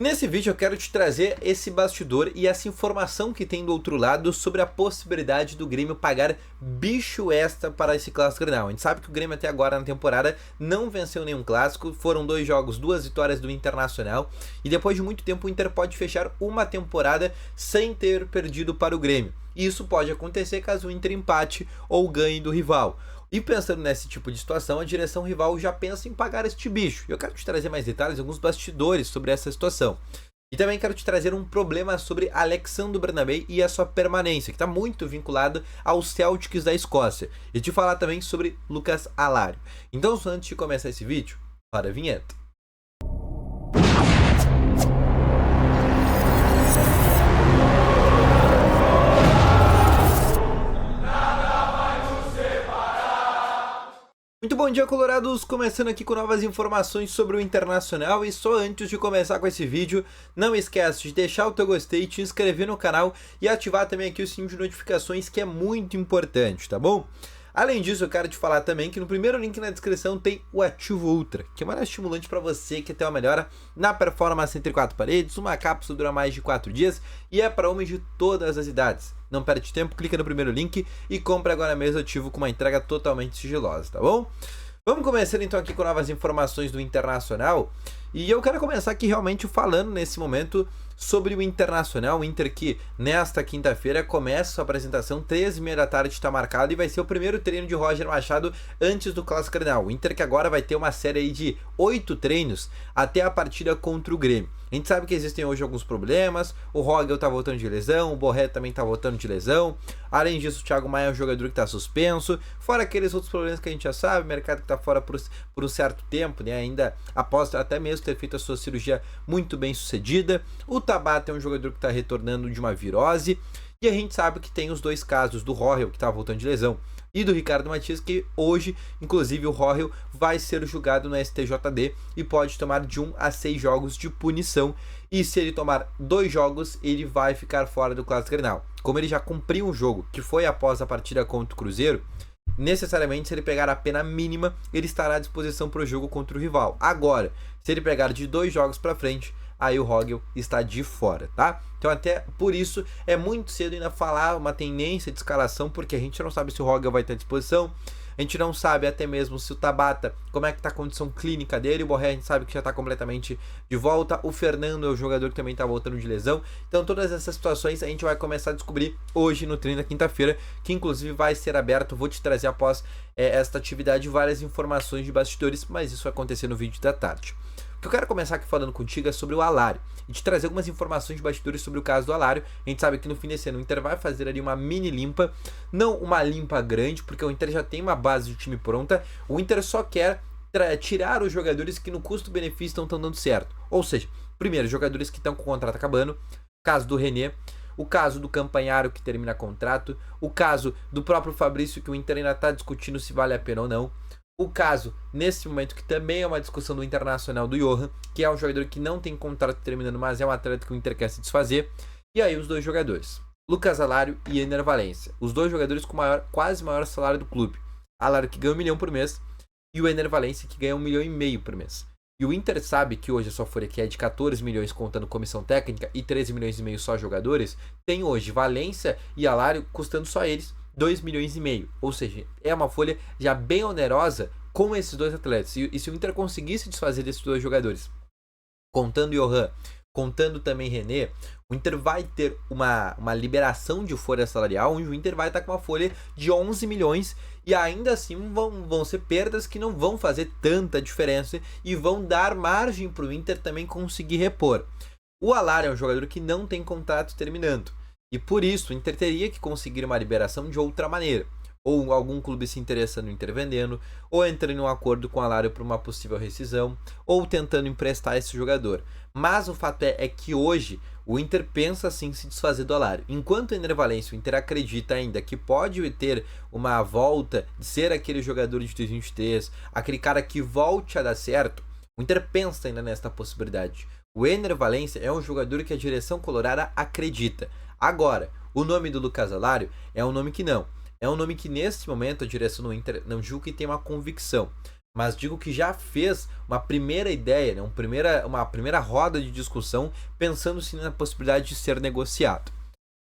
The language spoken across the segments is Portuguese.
Nesse vídeo eu quero te trazer esse bastidor e essa informação que tem do outro lado sobre a possibilidade do Grêmio pagar bicho extra para esse Clássico Grenal. A gente sabe que o Grêmio até agora na temporada não venceu nenhum clássico, foram 2 jogos, 2 vitórias do Internacional e depois de muito tempo o Inter pode fechar uma temporada sem ter perdido para o Grêmio. E isso pode acontecer caso o Inter empate ou ganhe do rival. E pensando nesse tipo de situação, a direção rival já pensa em pagar este bicho. Eu quero te trazer mais detalhes, alguns bastidores sobre essa situação. E também quero te trazer um problema sobre Alexandre Bernabé e a sua permanência, que está muito vinculado aos Celtics da Escócia. E te falar também sobre Lucas Alário. Então, antes de começar esse vídeo, para a vinheta. Muito bom dia, colorados! Começando aqui com novas informações sobre o Internacional e só antes de começar com esse vídeo, não esquece de deixar o teu gostei, te inscrever no canal e ativar também aqui o sininho de notificações, que é muito importante, tá bom? Além disso, eu quero te falar também que no primeiro link na descrição tem o Ativo Ultra, que é o melhor estimulante para você que tem uma melhora na performance entre 4 paredes, uma cápsula dura mais de 4 dias e é para homens de todas as idades. Não perde tempo, clica no primeiro link e compra agora mesmo o Ativo com uma entrega totalmente sigilosa, tá bom? Vamos começar então aqui com novas informações do Internacional. E eu quero começar aqui realmente falando nesse momento sobre o Internacional, o Inter que nesta quinta-feira começa sua apresentação, 13h30 da tarde está marcado e vai ser o primeiro treino de Roger Machado antes do Clássico Grenal. O Inter que agora vai ter uma série aí de 8 treinos até a partida contra o Grêmio. A gente sabe que existem hoje alguns problemas, o Rogel tá voltando de lesão, o Borré também tá voltando de lesão, além disso o Thiago Maia é um jogador que tá suspenso, fora aqueles outros problemas que a gente já sabe, o mercado que tá fora por um certo tempo, né, ainda após até mesmo ter feito a sua cirurgia muito bem sucedida, o Tabata é um jogador que tá retornando de uma virose, e a gente sabe que tem os 2 casos do Rogel, que tá voltando de lesão, e do Ricardo Matias, que hoje, inclusive, o Rogel vai ser julgado no STJD e pode tomar de 1 a 6 jogos de punição. E se ele tomar 2 jogos, ele vai ficar fora do Clássico Grenal. Como ele já cumpriu um jogo, que foi após a partida contra o Cruzeiro, necessariamente, se ele pegar a pena mínima, ele estará à disposição para o jogo contra o rival. Agora, se ele pegar de 2 jogos para frente, aí o Rogel está de fora, tá? Então até por isso é muito cedo ainda falar uma tendência de escalação, porque a gente não sabe se o Rogel vai ter à disposição, a gente não sabe até mesmo se o Tabata, como é que tá a condição clínica dele, o Borré a gente sabe que já tá completamente de volta, o Fernando é o jogador que também tá voltando de lesão, então todas essas situações a gente vai começar a descobrir hoje no treino da quinta-feira, que inclusive vai ser aberto, vou te trazer após esta atividade várias informações de bastidores, mas isso vai acontecer no vídeo da tarde. O que eu quero começar aqui falando contigo é sobre o Alário e te trazer algumas informações de bastidores sobre o caso do Alário. A gente sabe que no fim desse ano o Inter vai fazer ali uma mini limpa, não uma limpa grande, porque o Inter já tem uma base de time pronta, o Inter só quer tirar os jogadores que no custo-benefício estão dando certo. Ou seja, primeiro, jogadores que estão com o contrato acabando, caso do René, o caso do Campanharo que termina contrato, o caso do próprio Fabrício que o Inter ainda está discutindo se vale a pena ou não, o caso, nesse momento, que também é uma discussão do Internacional do Johan, que é um jogador que não tem contrato terminando, mas é um atleta que o Inter quer se desfazer. E aí os 2 jogadores, Lucas Alário e Ener Valencia. Os 2 jogadores com quase maior salário do clube. Alário que ganha 1 milhão por mês e o Ener Valencia que ganha 1,5 milhão por mês. E o Inter sabe que hoje a sua folha aqui é de 14 milhões contando comissão técnica e 13,5 milhões só jogadores. Tem hoje Valencia e Alário custando só eles 2,5 milhões, ou seja, é uma folha já bem onerosa com esses 2 atletas. E se o Inter conseguisse desfazer desses 2 jogadores, contando Johan, contando também René, o Inter vai ter uma liberação de folha salarial, onde o Inter vai estar com uma folha de 11 milhões e ainda assim vão ser perdas que não vão fazer tanta diferença e vão dar margem para o Inter também conseguir repor. O Alário é um jogador que não tem contrato terminando. E por isso, o Inter teria que conseguir uma liberação de outra maneira. Ou algum clube se interessando em Inter vendendo, ou entrando em um acordo com o Alário para uma possível rescisão, ou tentando emprestar esse jogador. Mas o fato é que hoje o Inter pensa sim se desfazer do Alário. Enquanto o Ener Valencia, o Inter acredita ainda que pode ter uma volta de ser aquele jogador de 2023, aquele cara que volte a dar certo, o Inter pensa ainda nesta possibilidade. O Ener Valencia é um jogador que a direção colorada acredita. Agora, o nome do Lucas Alário é um nome que não. É um nome que nesse momento a direção do Inter não julga que tem uma convicção. mas digo que já fez uma primeira ideia, né, uma primeira roda de discussão, pensando sim na possibilidade de ser negociado.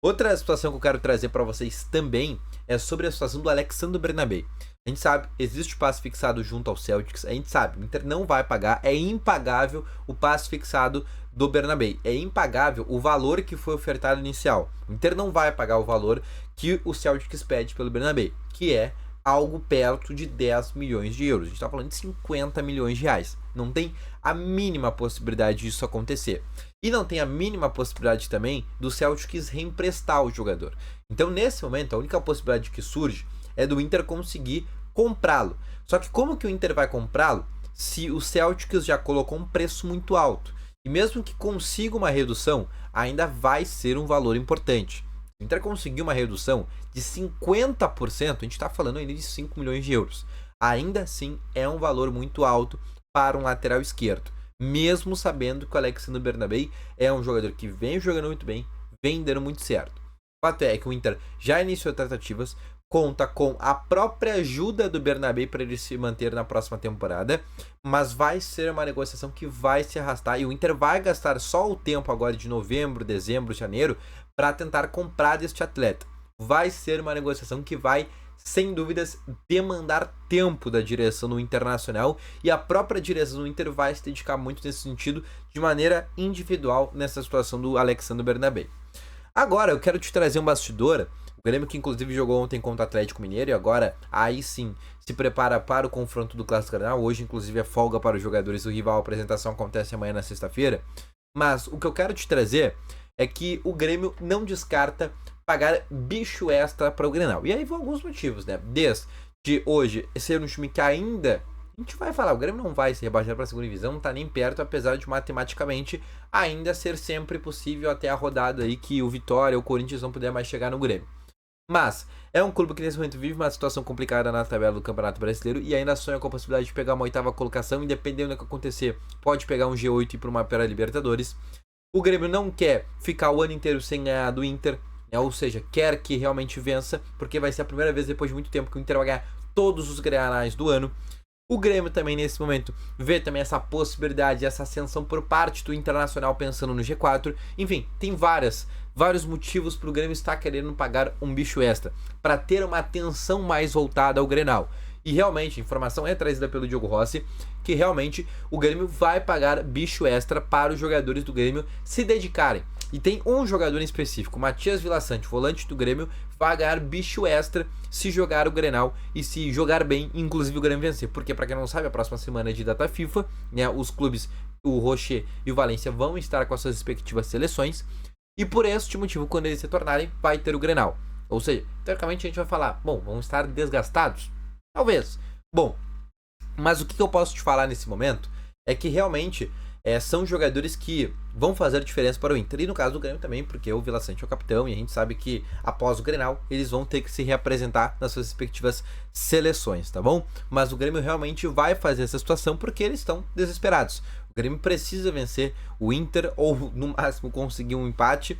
Outra situação que eu quero trazer para vocês também é sobre a situação do Alexandre Bernabé. A gente sabe, existe o passe fixado junto ao Celtics, a gente sabe, o Inter não vai pagar, é impagável o passe fixado do Bernabé, é impagável o valor que foi ofertado inicial. O Inter não vai pagar o valor que o Celtics pede pelo Bernabé, que é algo perto de 10 milhões de euros. A gente está falando de 50 milhões de reais. Não tem a mínima possibilidade disso acontecer. E não tem a mínima possibilidade também do Celtics reemprestar o jogador. Então, nesse momento, a única possibilidade que surge é do Inter conseguir comprá-lo. Só que como que o Inter vai comprá-lo se o Celtics já colocou um preço muito alto? E mesmo que consiga uma redução, ainda vai ser um valor importante. Se o Inter conseguir uma redução de 50%, a gente está falando ainda de 5 milhões de euros. Ainda assim, é um valor muito alto para um lateral esquerdo. Mesmo sabendo que o Alexandre Bernabé é um jogador que vem jogando muito bem, vem dando muito certo. O fato é que o Inter já iniciou tratativas, conta com a própria ajuda do Bernabé para ele se manter na próxima temporada, mas vai ser uma negociação que vai se arrastar e o Inter vai gastar só o tempo agora de novembro, dezembro, janeiro para tentar comprar deste atleta. Vai ser uma negociação que vai, sem dúvidas, demandar tempo da direção do Internacional e a própria direção do Inter vai se dedicar muito nesse sentido de maneira individual nessa situação do Alexandre Bernabé. Agora eu quero te trazer um bastidor. O Grêmio que inclusive jogou ontem contra o Atlético Mineiro e agora aí sim se prepara para o confronto do Clássico Grenal. Hoje inclusive é folga para os jogadores do rival, a apresentação acontece amanhã na sexta-feira. Mas o que eu quero te trazer é que o Grêmio não descarta pagar bicho extra para o Grenal. E aí vão alguns motivos, né? Desde hoje ser um time que ainda... A gente vai falar, o Grêmio não vai se rebaixar para a segunda divisão, não tá nem perto, apesar de matematicamente ainda ser sempre possível até a rodada aí que o Vitória ou o Corinthians vão poder mais chegar no Grêmio. Mas é um clube que nesse momento vive uma situação complicada na tabela do Campeonato Brasileiro e ainda sonha com a possibilidade de pegar uma oitava colocação, independente do que acontecer, pode pegar um G8 e ir para uma Libertadores. O Grêmio não quer ficar o ano inteiro sem ganhar do Inter, né? Ou seja, quer que realmente vença, porque vai ser a primeira vez depois de muito tempo que o Inter vai ganhar todos os Grenais do ano. O Grêmio também nesse momento vê também essa possibilidade, essa ascensão por parte do Internacional pensando no G4. Enfim, tem vários motivos para o Grêmio estar querendo pagar um bicho extra, para ter uma atenção mais voltada ao Grenal. E realmente, a informação é trazida pelo Diogo Rossi, que realmente o Grêmio vai pagar bicho extra para os jogadores do Grêmio se dedicarem. E tem um jogador em específico, Matias Villaçante, volante do Grêmio, vai ganhar bicho extra se jogar o Grenal e se jogar bem, inclusive o Grêmio vencer. Porque, para quem não sabe, a próxima semana é de data FIFA, né? Os clubes, o Rocher e o Valência, vão estar com as suas respectivas seleções. E por este motivo, quando eles se tornarem, vai ter o Grenal. Ou seja, teoricamente a gente vai falar, bom, vão estar desgastados? Talvez. Bom, mas o que eu posso te falar nesse momento é que realmente são jogadores que vão fazer diferença para o Inter. E no caso do Grêmio também, porque o Villaçante é o capitão e a gente sabe que após o Grenal eles vão ter que se reapresentar nas suas respectivas seleções, tá bom? Mas o Grêmio realmente vai fazer essa situação porque eles estão desesperados. O Grêmio precisa vencer o Inter ou no máximo conseguir um empate,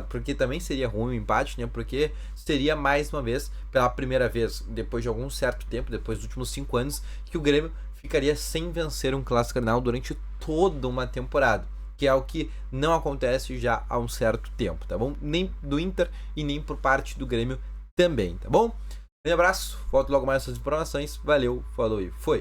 porque também seria ruim o empate, né? Porque seria mais uma vez, pela primeira vez, depois de algum certo tempo, depois dos últimos 5 anos, que o Grêmio ficaria sem vencer um Clássico Grenal durante toda uma temporada, que é o que não acontece já há um certo tempo, tá bom? Nem do Inter e nem por parte do Grêmio também, tá bom? Um abraço, volto logo mais com essas informações, valeu, falou e foi!